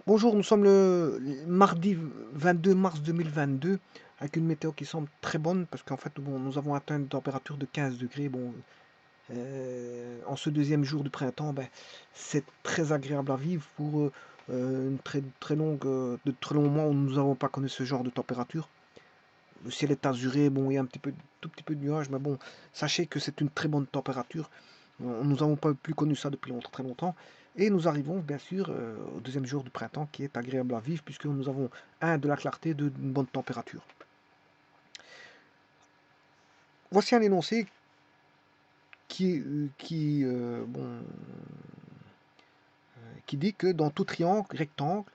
Bonjour, nous sommes le mardi 22 mars 2022 avec une météo qui semble très bonne parce qu'en fait, bon, nous avons atteint une température de 15 degrés. Bon, en ce deuxième jour du printemps, ben, c'est très agréable à vivre pour une très longue, de très longs mois où nous n'avons pas connu ce genre de température. Le ciel est azuré, bon, il y a un tout petit peu de nuages, mais bon, sachez que c'est une très bonne température. Nous n'avons pas plus connu ça depuis très longtemps. Et nous arrivons, bien sûr, au deuxième jour du printemps qui est agréable à vivre puisque nous avons, de la clarté, deux, une bonne température. Voici un énoncé qui dit que dans tout triangle rectangle,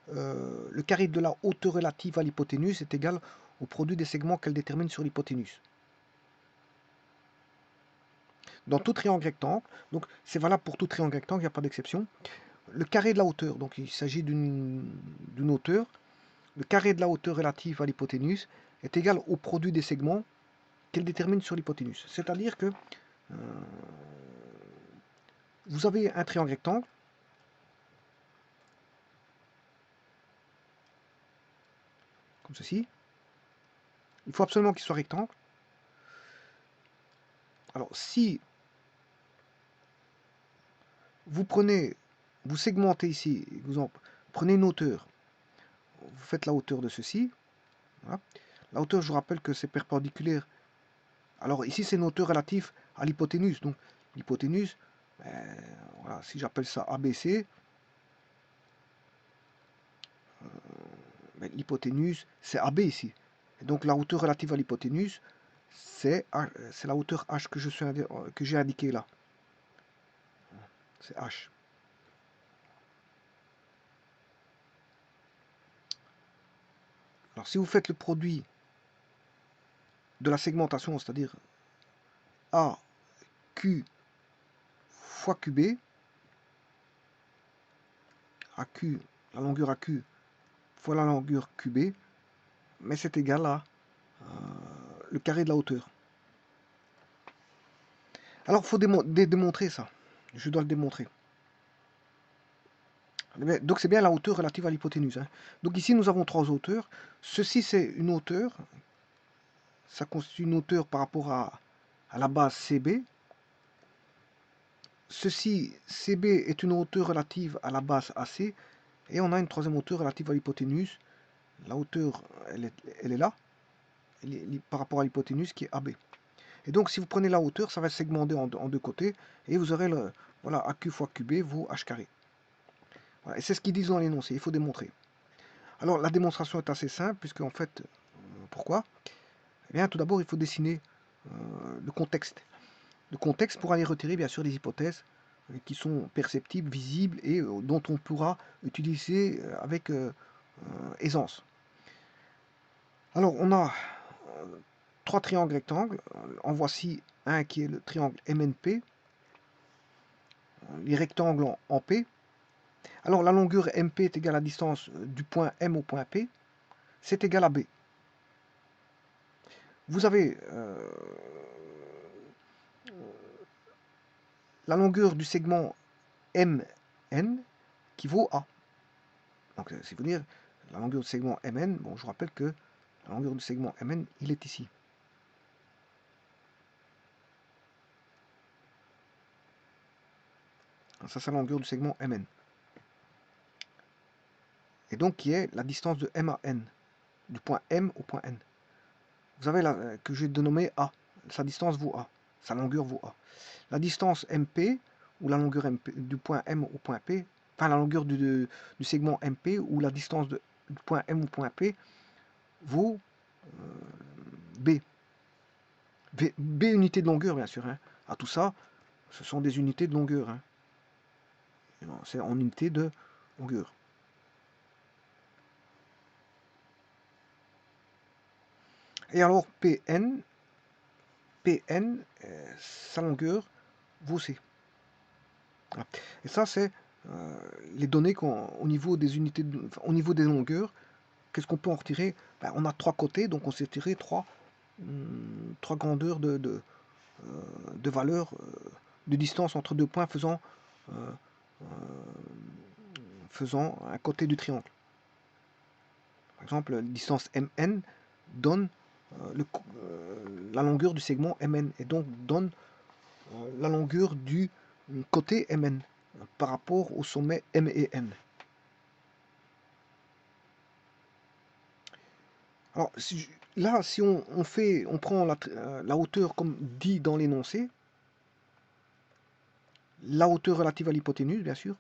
le carré de la hauteur relative à l'hypoténuse est égal au produit des segments qu'elle détermine sur l'hypoténuse. Dans tout triangle rectangle, donc c'est valable pour tout triangle rectangle, il n'y a pas d'exception, le carré de la hauteur, donc il s'agit d'une hauteur, le carré de la hauteur relative à l'hypoténuse est égal au produit des segments qu'elle détermine sur l'hypoténuse. C'est-à-dire que vous avez un triangle rectangle, comme ceci, il faut absolument qu'il soit rectangle. Alors si vous segmentez ici, vous prenez une hauteur, vous faites la hauteur de ceci, voilà. La hauteur, je vous rappelle que c'est perpendiculaire. Alors ici, c'est une hauteur relative à l'hypoténuse. Donc l'hypoténuse, voilà, si j'appelle ça ABC, l'hypoténuse, c'est AB ici. Et donc la hauteur relative à l'hypoténuse, c'est la hauteur H que j'ai indiquée là. C'est H. Alors si vous faites le produit de la segmentation, c'est-à-dire AQ fois QB, AQ, la longueur AQ fois la longueur QB, mais c'est égal à le carré de la hauteur. Alors il faut démontrer ça. Je dois le démontrer. Donc c'est bien la hauteur relative à l'hypoténuse. Hein. Donc ici nous avons trois hauteurs. Ceci c'est une hauteur. Ça constitue une hauteur par rapport à la base CB. Ceci, CB est une hauteur relative à la base AC. Et on a une troisième hauteur relative à l'hypoténuse. La hauteur, elle est là, par rapport à l'hypoténuse qui est AB. Et donc si vous prenez la hauteur, ça va se segmenter en deux côtés. Et vous aurez voilà, AQ fois QB vaut H carré. Voilà, et c'est ce qu'ils disent dans l'énoncé, il faut démontrer. Alors la démonstration est assez simple, puisque en fait, pourquoi? Eh bien tout d'abord il faut dessiner le contexte. Le contexte pour aller retirer bien sûr les hypothèses qui sont perceptibles, visibles et dont on pourra utiliser avec aisance. Alors on a trois triangles rectangles. En voici un qui est le triangle MNP. Les rectangles en P. Alors la longueur MP est égale à la distance du point M au point P. C'est égal à B. Vous avez la longueur du segment MN qui vaut A. Donc c'est vous dire la longueur du segment MN, bon je vous rappelle que la longueur du segment MN, il est ici. Ça c'est la longueur du segment MN. Et donc qui est la distance de M à N, du point M au point N. Vous avez là que j'ai dénommé A, sa distance vaut A, sa longueur vaut A. La distance MP, ou la longueur MP, du point M au point P, enfin la longueur du segment MP, ou la distance du point M au point P, vaut B. B unité de longueur, bien sûr. Hein. À tout ça, ce sont des unités de longueur. Hein. C'est en unité de longueur. Et alors, Pn, sa longueur vaut C. Voilà. Et ça, c'est les données au niveau des unités, au niveau des longueurs. Qu'est-ce qu'on peut en retirer? Ben, on a trois côtés, donc on s'est tiré trois grandeurs de valeurs de distance entre deux points faisant faisant un côté du triangle. Par exemple, la distance MN donne la longueur du segment MN et donc donne la longueur du côté MN par rapport au sommet M et N. Alors là, si on prend la hauteur comme dit dans l'énoncé, la hauteur relative à l'hypoténuse, bien sûr,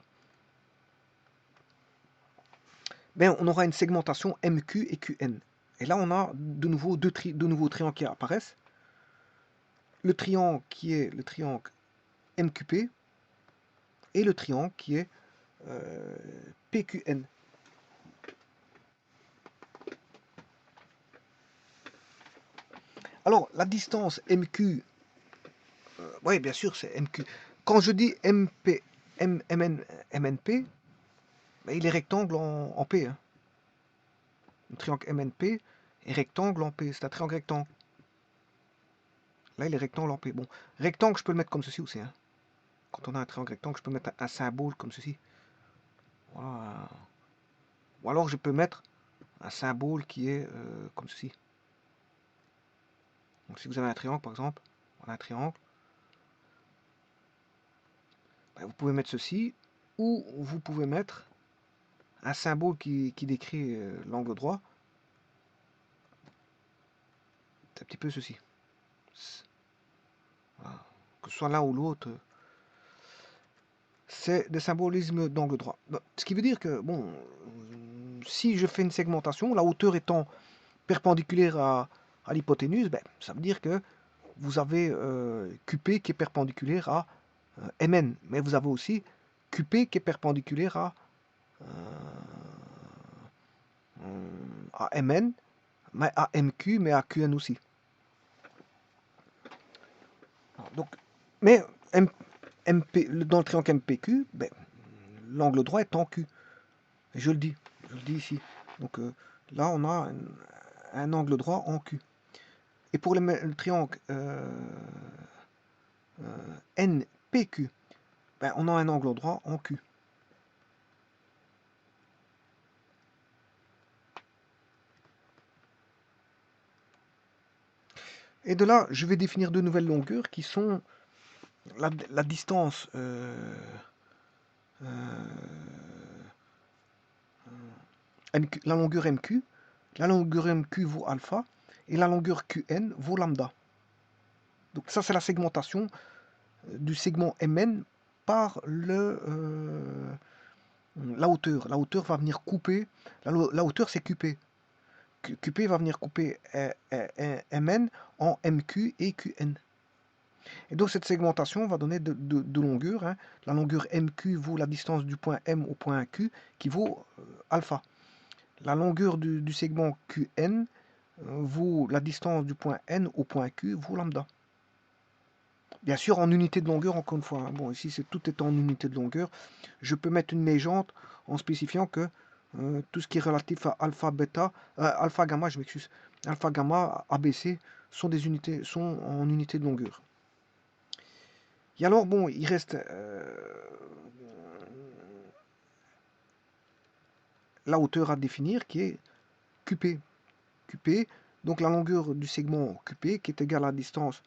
ben, on aura une segmentation MQ et QN. Et là, on a de nouveau deux nouveaux triangles qui apparaissent. Le triangle qui est le triangle MQP et le triangle qui est PQN. Alors, la distance MQ, oui, bien sûr, c'est MQ. Quand je dis MP, MNP, ben, il est rectangle en P. Hein. Le triangle MNP est rectangle en P. C'est un triangle rectangle. Là, il est rectangle en P. Bon, rectangle, je peux le mettre comme ceci aussi. Hein. Quand on a un triangle rectangle, je peux mettre un symbole comme ceci. Voilà. Ou alors, je peux mettre un symbole qui est comme ceci. Donc, si vous avez un triangle, par exemple, on a un triangle, ben, vous pouvez mettre ceci, ou vous pouvez mettre un symbole qui décrit l'angle droit. C'est un petit peu ceci. Voilà. Que ce soit l'un ou l'autre, c'est des symbolismes d'angle droit. Ce qui veut dire que, bon, si je fais une segmentation, la hauteur étant perpendiculaire à l'hypoténuse, ben, ça veut dire que vous avez QP qui est perpendiculaire à MN, mais vous avez aussi QP qui est perpendiculaire à MN, mais à MQ, mais à QN aussi. Donc, mais dans le triangle MPQ, ben, l'angle droit est en Q. Et je le dis ici. Donc là, on a un angle droit en Q. Et pour le triangle NPQ, ben, on a un angle droit en Q. Et de là, je vais définir deux nouvelles longueurs qui sont la distance MQ, la longueur MQ. La longueur MQ vaut alpha et la longueur QN vaut lambda. Donc ça, c'est la segmentation du segment MN par la hauteur. La hauteur va venir couper. La hauteur, c'est QP. QP va venir couper MN en MQ et QN. Et donc cette segmentation va donner deux longueurs. Hein. La longueur MQ vaut la distance du point M au point Q qui vaut alpha. La longueur du segment QN vaut la distance du point N au point Q vaut lambda. Bien sûr en unité de longueur encore une fois. Hein. Bon ici tout est en unité de longueur. Je peux mettre une légende en spécifiant que tout ce qui est relatif à alpha, bêta, alpha, gamma, je m'excuse, alpha, gamma, ABC sont en unité de longueur. Et alors, bon, il reste la hauteur à définir qui est QP. QP, donc la longueur du segment QP qui est égale à la distance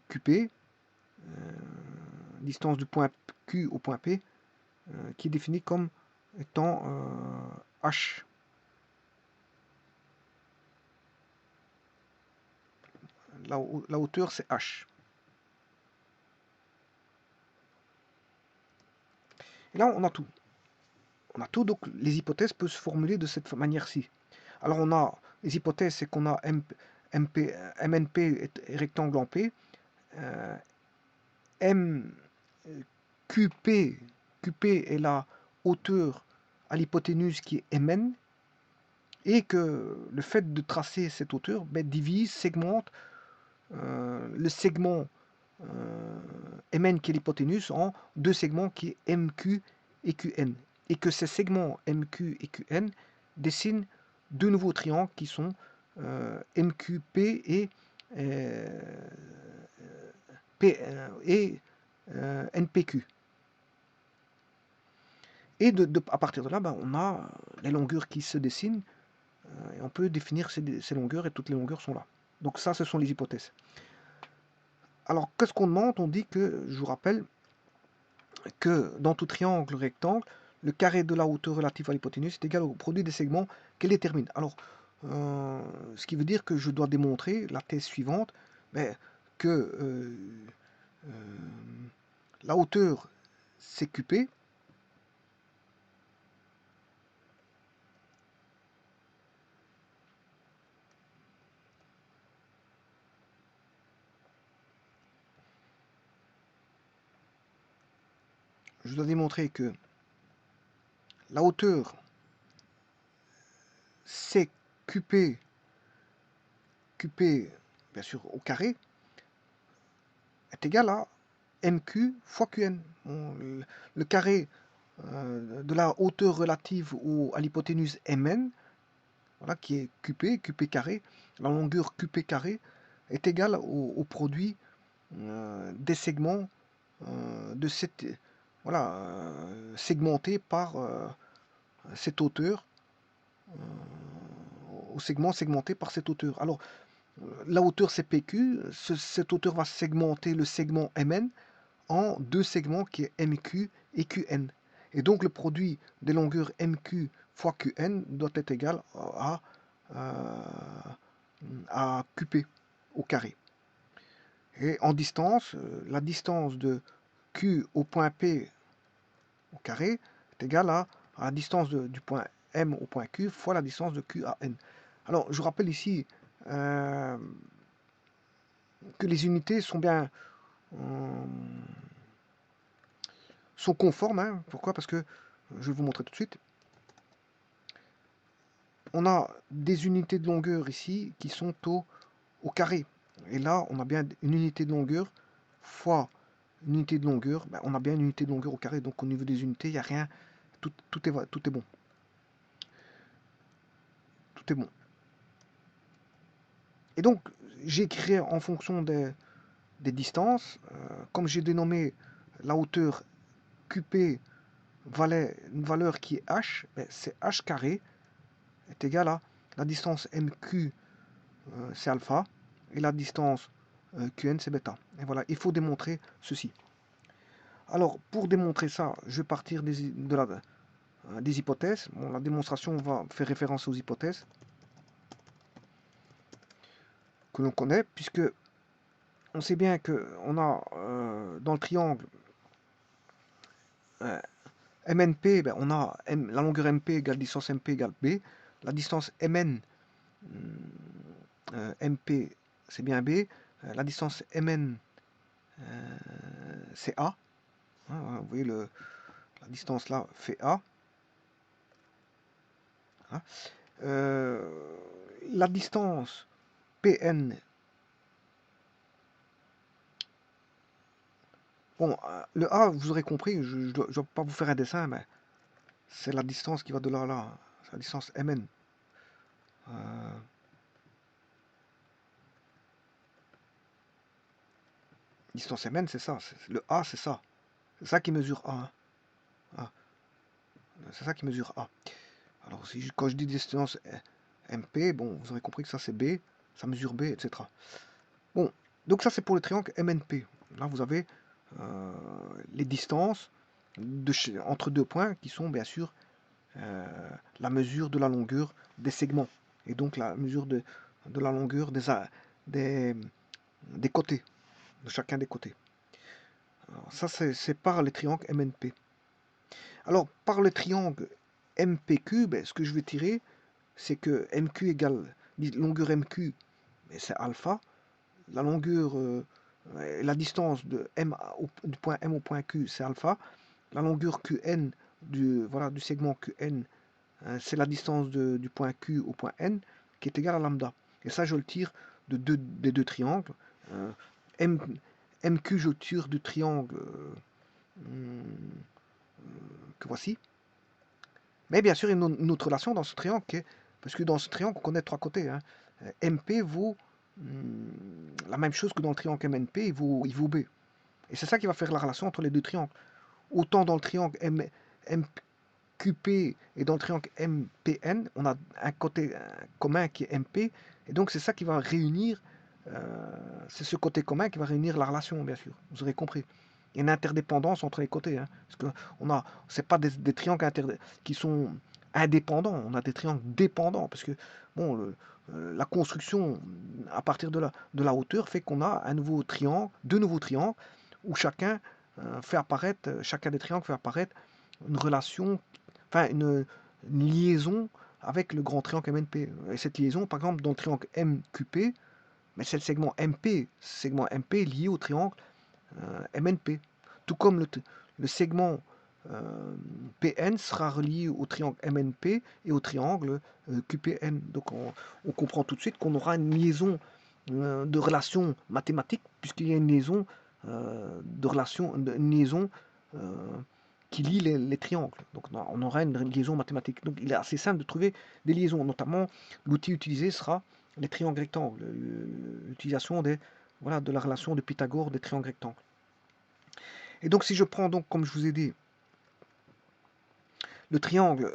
QP, distance du point Q au point P, qui est définie comme étant H. La hauteur, c'est H. Et là, on a tout. On a tout, donc les hypothèses peuvent se formuler de cette manière-ci. Alors, on a les hypothèses, c'est qu'on a MNP est rectangle en P, QP est la hauteur à l'hypoténuse qui est MN, et que le fait de tracer cette hauteur divise, segmente le segment MN qui est l'hypoténuse en deux segments qui est MQ et QN. Et que ces segments MQ et QN dessinent deux nouveaux triangles qui sont MQP et, NPQ. Et à partir de là, ben, on a les longueurs qui se dessinent, et on peut définir ces longueurs, et toutes les longueurs sont là. Donc ça, ce sont les hypothèses. Alors, qu'est-ce qu'on demande? On dit que, je vous rappelle, que dans tout triangle rectangle, le carré de la hauteur relative à l'hypoténuse est égal au produit des segments qu'elle détermine. Alors, ce qui veut dire que je dois démontrer la thèse suivante, mais que euh, la hauteur CQP je dois démontrer que la hauteur CQP, QP, bien sûr, au carré, est égal à MQ fois QN. Bon, le carré de la hauteur relative à l'hypoténuse MN, voilà, qui est QP carré, la longueur QP carré, est égale au produit des segments de cette, voilà, segmenté par cette hauteur, au segment segmenté par cette hauteur. Alors, la hauteur c'est PQ, cette hauteur va segmenter le segment MN en deux segments qui est MQ et QN. Et donc le produit des longueurs MQ fois QN doit être égal à QP au carré. Et en distance, la distance de Q au point P au carré est égale à la distance du point M au point Q fois la distance de Q à N. Alors, je vous rappelle ici que les unités sont bien sont conformes. Hein. Pourquoi? Parce que, je vais vous montrer tout de suite, on a des unités de longueur ici qui sont au carré. Et là, on a bien une unité de longueur fois une unité de longueur. Ben, on a bien une unité de longueur au carré. Donc au niveau des unités, il n'y a rien. Tout est bon. Tout est bon. Et donc, j'ai créé en fonction des distances, comme j'ai dénommé la hauteur QP valait une valeur qui est h, ben, c'est h carré est égal à la distance MQ, c'est alpha, et la distance QN, c'est bêta. Et voilà, il faut démontrer ceci. Alors, pour démontrer ça, je vais partir des hypothèses. Bon, la démonstration va faire référence aux hypothèses que l'on connaît, puisque on sait bien qu'on a dans le triangle MNP, ben, on a la longueur MP égale distance MP égale B. La distance MN, MP, c'est bien B. La distance MN, c'est A. Hein, vous voyez, la distance là fait A. Hein. La distance PN, bon, le A, vous aurez compris, je ne dois pas vous faire un dessin, mais c'est la distance qui va de là à là. C'est la distance MN. Distance MN, c'est ça. Le A, c'est ça. C'est ça qui mesure A. Hein. C'est ça qui mesure A. Alors, quand je dis distance MP, bon, vous aurez compris que ça c'est B, ça mesure B, etc. Bon, donc ça c'est pour le triangle MNP. Là, vous avez les distances entre deux points qui sont bien sûr la mesure de la longueur des segments et donc la mesure de la longueur des côtés, de chacun des côtés. Alors, ça c'est par les triangles MNP. Alors, par le triangle MPQ, ben, ce que je vais tirer, c'est que MQ égale longueur MQ, c'est alpha. La longueur, la distance du point M au point Q, c'est alpha. La longueur QN voilà, du segment QN, c'est la distance du point Q au point N, qui est égale à lambda. Et ça, je le tire des deux triangles. MQ, je le tire du triangle que voici. Mais bien sûr, il y a une autre relation dans ce triangle, parce que dans ce triangle, on connaît trois côtés. Hein. MP vaut la même chose que dans le triangle MNP, il vaut B. Et c'est ça qui va faire la relation entre les deux triangles. Autant dans le triangle QP et dans le triangle MPN, on a un côté commun qui est MP, et donc c'est ça qui va réunir, c'est ce côté commun qui va réunir la relation, bien sûr, vous aurez compris. Il y a une interdépendance entre les côtés, hein, parce que c'est pas des triangles qui sont indépendants, on a des triangles dépendants, parce que bon, la construction à partir de la hauteur fait qu'on a un nouveau triangle, deux nouveaux triangles, où chacun des triangles fait apparaître une relation, enfin une liaison avec le grand triangle MNP. Et cette liaison, par exemple, dans le triangle MQP, mais c'est le segment MP lié au triangle MNP. Tout comme le segment PN sera relié au triangle MNP et au triangle QPN. Donc on comprend tout de suite qu'on aura une liaison de relation mathématique, puisqu'il y a une liaison une liaison euh, qui lie les triangles. Donc on aura une liaison mathématique. Donc il est assez simple de trouver des liaisons. Notamment, l'outil utilisé sera les triangles rectangles, l'utilisation voilà, de la relation de Pythagore des triangles rectangles. Et donc si je prends donc, comme je vous ai dit, le triangle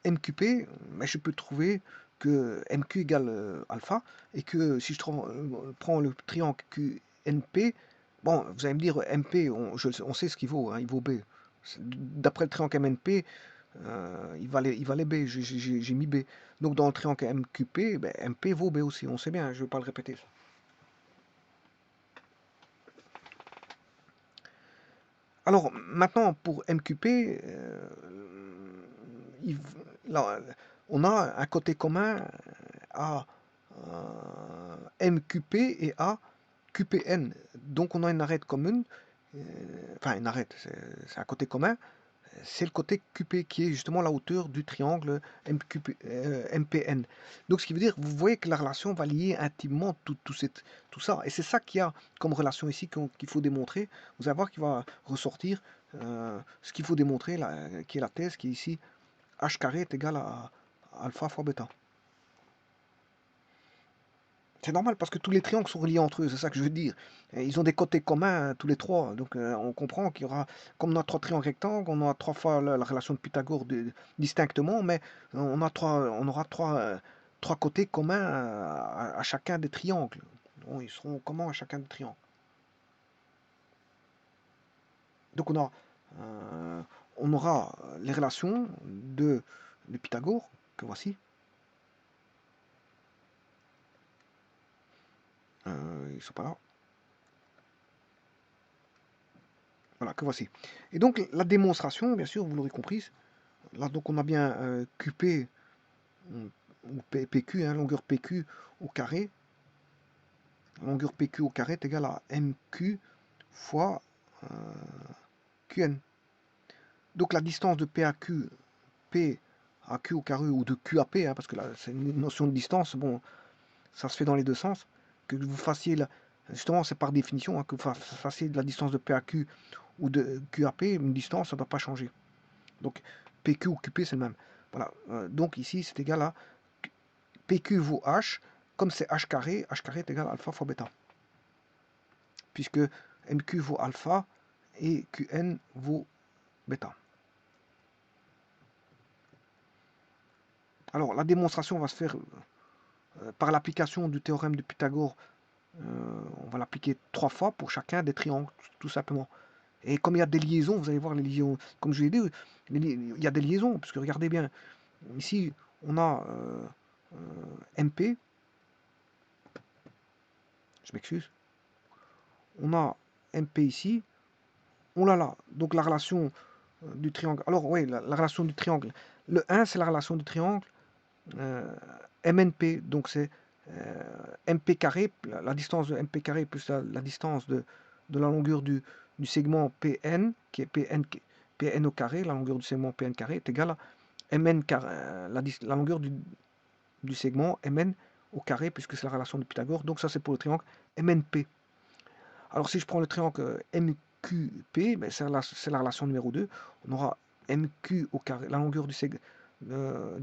MQP, ben, je peux trouver que MQ égale alpha, et que si je prends le triangle QNP, bon, vous allez me dire, MP, on sait ce qu'il vaut, hein, il vaut B. D'après le triangle MNP, il valait B, j'ai mis B. Donc dans le triangle MQP, ben, MP vaut B aussi, on sait bien, je ne vais pas le répéter. Alors maintenant, pour MQP, là, on a un côté commun à MQP et à QPN. Donc on a une arête commune, enfin une arête, c'est un côté commun, c'est le côté QP qui est justement la hauteur du triangle MPN. Donc ce qui veut dire, vous voyez que la relation va lier intimement tout ça. Et c'est ça qu'il y a comme relation ici qu'il faut démontrer. Vous allez voir qu'il va ressortir ce qu'il faut démontrer, qui est la thèse, qui est ici h carré est égal à alpha fois bêta. C'est normal parce que tous les triangles sont reliés entre eux, c'est ça que je veux dire. Et ils ont des côtés communs, tous les trois. Donc on comprend qu'il y aura, comme on a trois triangles rectangles, on aura trois fois la relation de Pythagore distinctement, mais on aura trois côtés communs à chacun des triangles. Donc, ils seront communs à chacun des triangles. Donc on aura les relations de Pythagore, que voici. Ils ne sont pas là. Voilà, que voici. Et donc la démonstration, bien sûr, vous l'aurez compris, là donc on a bien QP ou PQ, hein, longueur PQ au carré. Longueur PQ au carré est égale à MQ fois QN. Donc la distance de P à Q au carré, ou de Q à P, hein, parce que là c'est une notion de distance, bon, ça se fait dans les deux sens. Que vous fassiez, justement c'est par définition, hein, que vous fassiez de la distance de P à Q ou de Q à P, une distance, ça ne doit pas changer. Donc PQ ou QP c'est le même. Voilà, donc ici c'est égal à PQ vaut H, comme c'est H carré est égal à alpha fois bêta. Puisque MQ vaut alpha et QN vaut bêta. Alors la démonstration va se faire par l'application du théorème de Pythagore. On va l'appliquer 3 fois pour chacun des triangles, tout simplement. Et comme il y a des liaisons, vous allez voir les liaisons, comme je l'ai dit, il y a des liaisons, puisque regardez bien, ici on a MP, je m'excuse, on a MP ici, on l'a là, donc la relation du triangle. Alors oui, la relation du triangle, le 1 c'est la relation du triangle MNP, donc c'est MP carré, la distance de MP carré plus la distance de la longueur du segment PN, qui est PN au carré, la longueur du segment PN carré est égale à MN carré, la longueur du segment MN au carré, puisque c'est la relation de Pythagore. Donc ça c'est pour le triangle MNP. Alors si je prends le triangle MQP, ben, c'est la relation numéro 2. On aura MQ au carré, la longueur du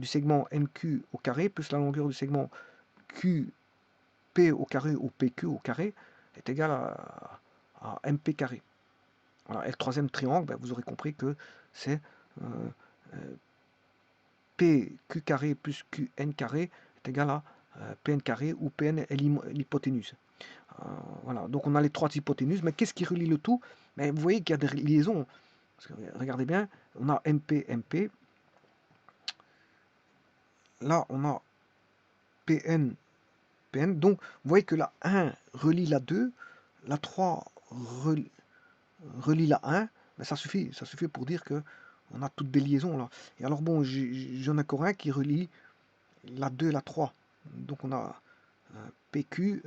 segment MQ au carré, plus la longueur du segment QP au carré ou PQ au carré est égal à MP carré. Voilà. Et le troisième triangle, ben, vous aurez compris que c'est PQ carré plus QN carré est égal à PN carré, où PN est l'hypoténuse. Voilà, donc on a les trois hypoténuses, mais qu'est-ce qui relie le tout? Mais vous voyez qu'il y a des liaisons. Parce que, regardez bien, on a MP, MP. Là, on a PN, PN. Donc, vous voyez que la 1 relie la 2, la 3 relie la 1. Mais ça suffit pour dire que on a toutes des liaisons là. Et alors bon, j'en ai encore un qui relie la 2 et la 3. Donc on a PQ,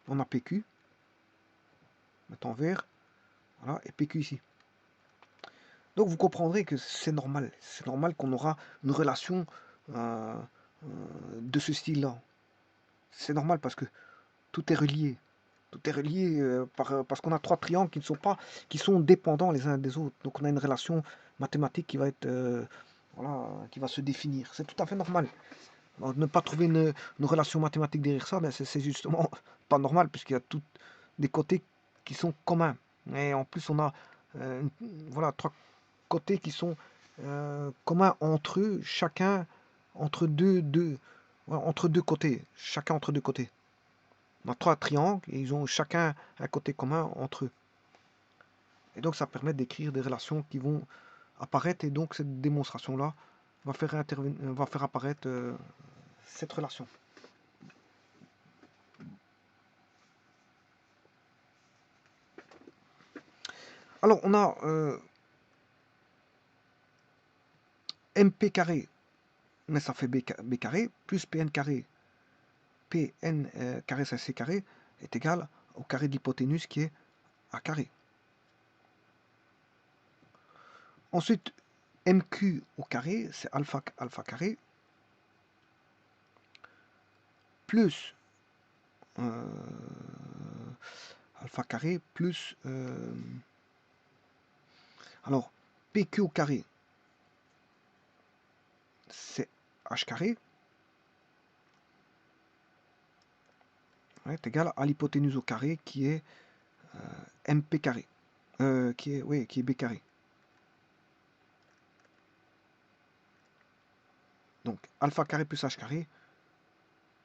on a PQ, mettre en vert, voilà, et PQ ici. Donc vous comprendrez que c'est normal qu'on aura une relation de ce style-là. C'est normal parce que tout est relié. Tout est relié parce qu'on a trois triangles qui sont dépendants les uns des autres. Donc on a une relation mathématique qui va être, voilà, qui va se définir. C'est tout à fait normal. Alors, ne pas trouver une relation mathématique derrière ça, ben c'est justement pas normal puisqu'il y a tous des côtés qui sont communs. Et en plus on a voilà, trois côtés qui sont communs entre eux, chacun entre deux côtés, chacun entre deux côtés. On a trois triangles et ils ont chacun un côté commun entre eux. Et donc ça permet d'écrire des relations qui vont apparaître, et donc cette démonstration-là va faire apparaître cette relation. Alors on a MP carré, mais ça fait B carré, plus PN carré, PN carré, ça C carré, est égal au carré de l'hypoténuse qui est A carré. Ensuite, MQ au carré, c'est alpha carré, plus alpha carré, plus... alors, PQ au carré, c'est H carré, est égal à l'hypoténuse au carré qui est MP carré, qui est B carré. Donc, alpha carré plus H carré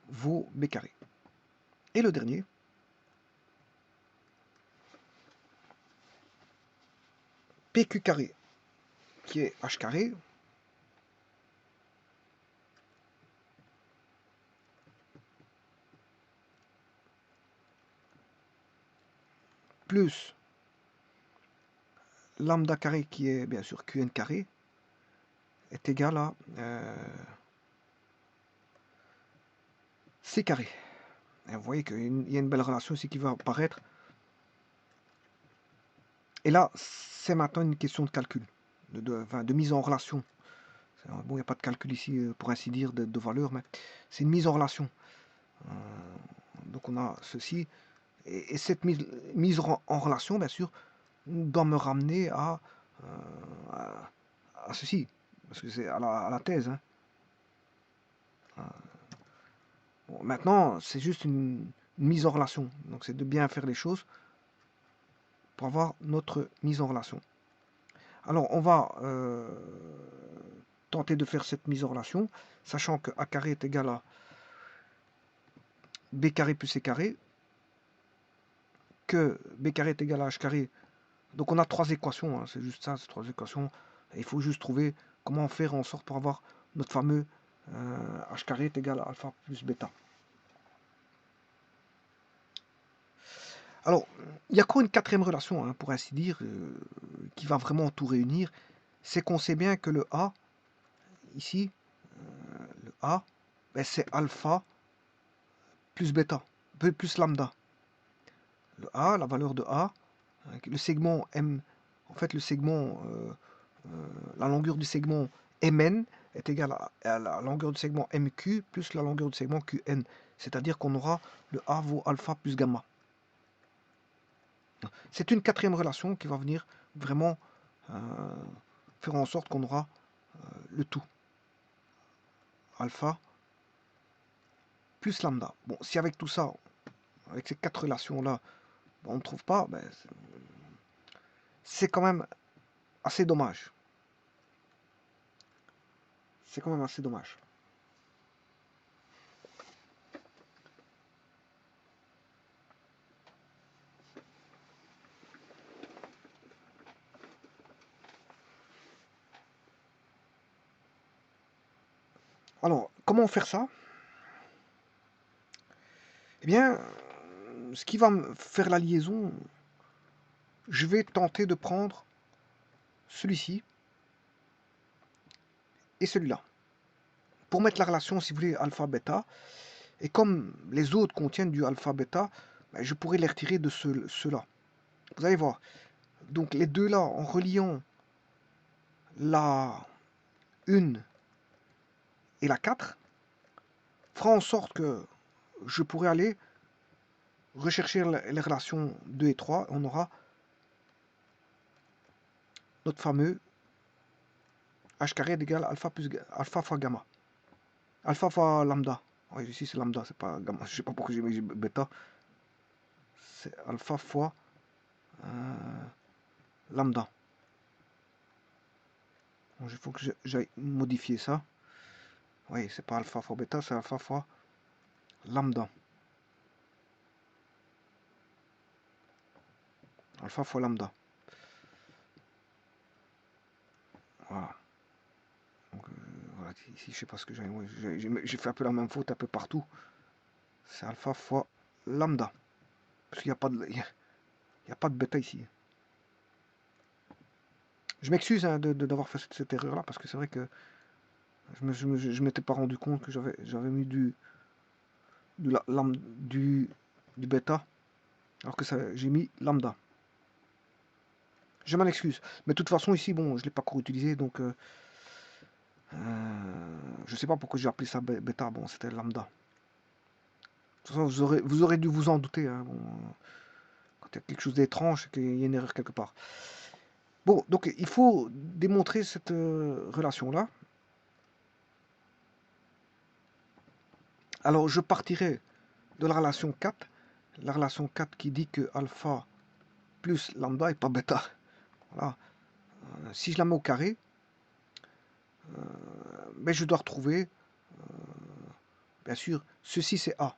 vaut B carré. Et le dernier, PQ carré, qui est H carré, plus lambda carré, qui est bien sûr QN carré, est égal à C carré. Et vous voyez qu'il y a une belle relation ici qui va apparaître. Et là, c'est maintenant une question de calcul, de mise en relation. Bon, il n'y a pas de calcul ici, pour ainsi dire, de valeur, mais c'est une mise en relation. Donc on a ceci. Et cette mise en relation, bien sûr, doit me ramener à ceci. Parce que c'est à la thèse. Hein. Bon, maintenant, c'est juste une mise en relation. Donc c'est de bien faire les choses pour avoir notre mise en relation. Alors on va tenter de faire cette mise en relation, sachant que A carré est égal à B carré plus C carré, que B carré est égal à H carré. Donc on a trois équations, hein, c'est juste ça, ces trois équations. Et il faut juste trouver comment faire en sorte pour avoir notre fameux H carré est égal à alpha plus bêta. Alors, il y a encore une quatrième relation, hein, pour ainsi dire, qui va vraiment tout réunir. C'est qu'on sait bien que le A, ici, le A, ben, c'est alpha plus bêta, plus lambda. Le A, la valeur de A, le segment M, en fait le segment, la longueur du segment Mn est égale à la longueur du segment MQ plus la longueur du segment QN. C'est-à-dire qu'on aura le A vaut alpha plus gamma. C'est une quatrième relation qui va venir vraiment faire en sorte qu'on aura le tout. Alpha plus lambda. Bon, si avec tout ça, avec ces quatre relations-là, on ne trouve pas, ben, c'est quand même assez dommage. C'est quand même assez dommage. Alors, comment faire ça? Eh bien, ce qui va me faire la liaison, je vais tenter de prendre celui-ci et celui-là. Pour mettre la relation, si vous voulez, alpha-bêta. Et comme les autres contiennent du alpha-bêta, ben, je pourrais les retirer de ceux-là. Vous allez voir. Donc les deux là, en reliant la 1 et la 4, fera en sorte que je pourrais aller rechercher les relations 2 et 3. On aura notre fameux h carré égale alpha, plus, alpha fois gamma. Alpha fois lambda. Oui, ici c'est lambda, c'est pas gamma. Je sais pas pourquoi j'ai mis bêta. C'est alpha fois lambda. Bon, il faut que j'aille modifier ça. Oui, c'est pas alpha fois bêta, c'est alpha fois lambda. Alpha fois lambda. Voilà. Donc, voilà, ici, je sais pas ce que j'ai fait un peu la même faute un peu partout. C'est alpha fois lambda. Parce qu'il n'y a pas de, il y a pas de bêta ici. Je m'excuse hein, d'avoir fait cette erreur-là, parce que c'est vrai que je m'étais pas rendu compte que j'avais mis du bêta, alors que j'ai mis lambda. Je m'en excuse. Mais de toute façon, ici, bon, je ne l'ai pas encore utilisé, donc je sais pas pourquoi j'ai appelé ça bêta. Bon, c'était lambda. De toute façon, vous aurez dû vous en douter. Hein, bon, quand il y a quelque chose d'étrange, c'est qu'il y a une erreur quelque part. Bon, donc il faut démontrer cette relation-là. Alors, je partirai de la relation 4. La relation 4 qui dit que alpha plus lambda et pas bêta. Voilà. Si je la mets au carré, ben je dois retrouver, bien sûr, ceci c'est A.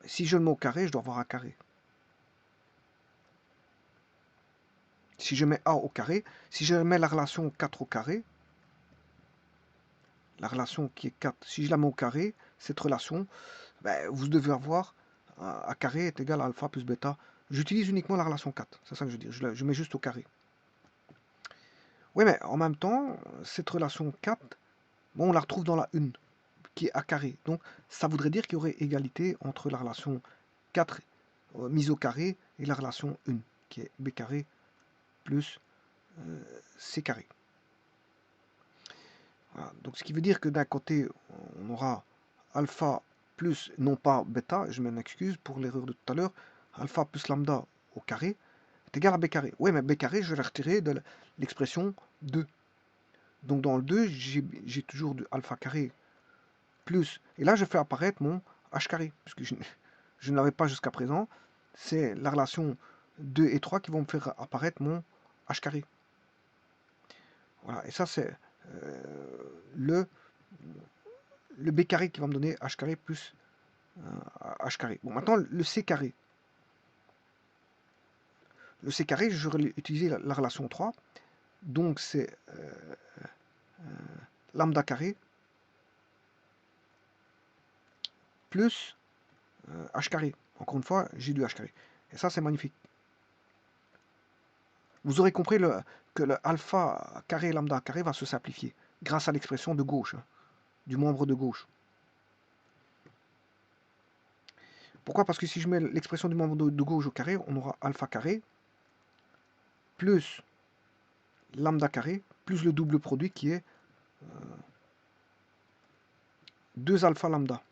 Si je le mets au carré, je dois avoir un carré. Si je mets A au carré, si je mets la relation 4 au carré, la relation qui est 4, si je la mets au carré, cette relation, ben, vous devez avoir A carré est égal à alpha plus bêta. J'utilise uniquement la relation 4, c'est ça que je veux dire, je mets juste au carré. Oui, mais en même temps, cette relation 4, bon, on la retrouve dans la 1, qui est A carré. Donc, ça voudrait dire qu'il y aurait égalité entre la relation 4 mise au carré et la relation 1, qui est B carré plus C carré. Voilà. Donc, ce qui veut dire que d'un côté, on aura alpha plus, non pas bêta, je m'en excuse pour l'erreur de tout à l'heure, alpha plus lambda au carré est égal à b carré. Oui, mais b carré, je vais retirer de l'expression 2. Donc dans le 2, j'ai toujours du alpha carré plus. Et là, je fais apparaître mon h carré, puisque je ne l'avais pas jusqu'à présent. C'est la relation 2 et 3 qui vont me faire apparaître mon h carré. Voilà, et ça, c'est le b carré qui va me donner h carré plus h carré. Bon, maintenant, le c carré. Le c carré, je vais utiliser la relation 3. Donc, c'est lambda carré plus h carré. Encore une fois, j'ai du h carré. Et ça, c'est magnifique. Vous aurez compris que le alpha carré lambda carré va se simplifier grâce à l'expression de gauche, hein, du membre de gauche. Pourquoi? Parce que si je mets l'expression du membre de gauche au carré, on aura alpha carré plus lambda carré plus le double produit qui est 2 alpha lambda.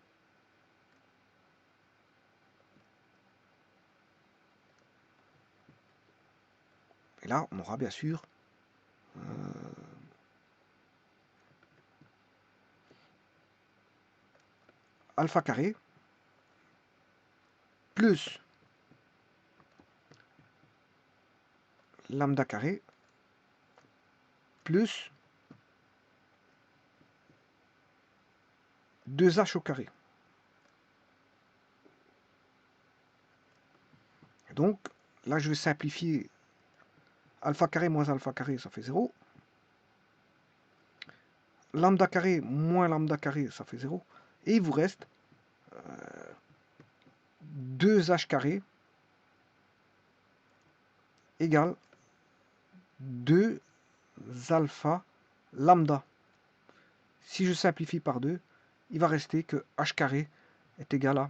Et là, on aura bien sûr alpha carré plus lambda carré plus 2h au carré. Donc, là, je vais simplifier. Alpha carré moins alpha carré, ça fait 0. Lambda carré moins lambda carré, ça fait 0. Et il vous reste 2h carré égale 2 alpha lambda. Si je simplifie par 2, il va rester que h carré est égal à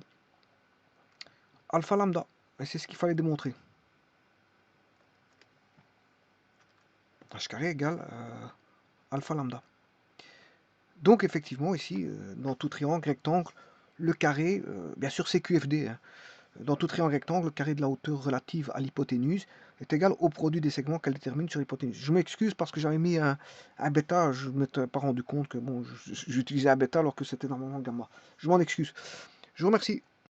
alpha lambda. Et c'est ce qu'il fallait démontrer. H carré égale alpha lambda. Donc effectivement, ici, dans tout triangle, rectangle, le carré, bien sûr c'est QFD, hein. Dans tout triangle rectangle, le carré de la hauteur relative à l'hypoténuse est égal au produit des segments qu'elle détermine sur l'hypoténuse. Je m'excuse parce que j'avais mis un bêta, je ne m'étais pas rendu compte que bon, j'utilisais un bêta alors que c'était normalement gamma. Je m'en excuse. Je vous remercie.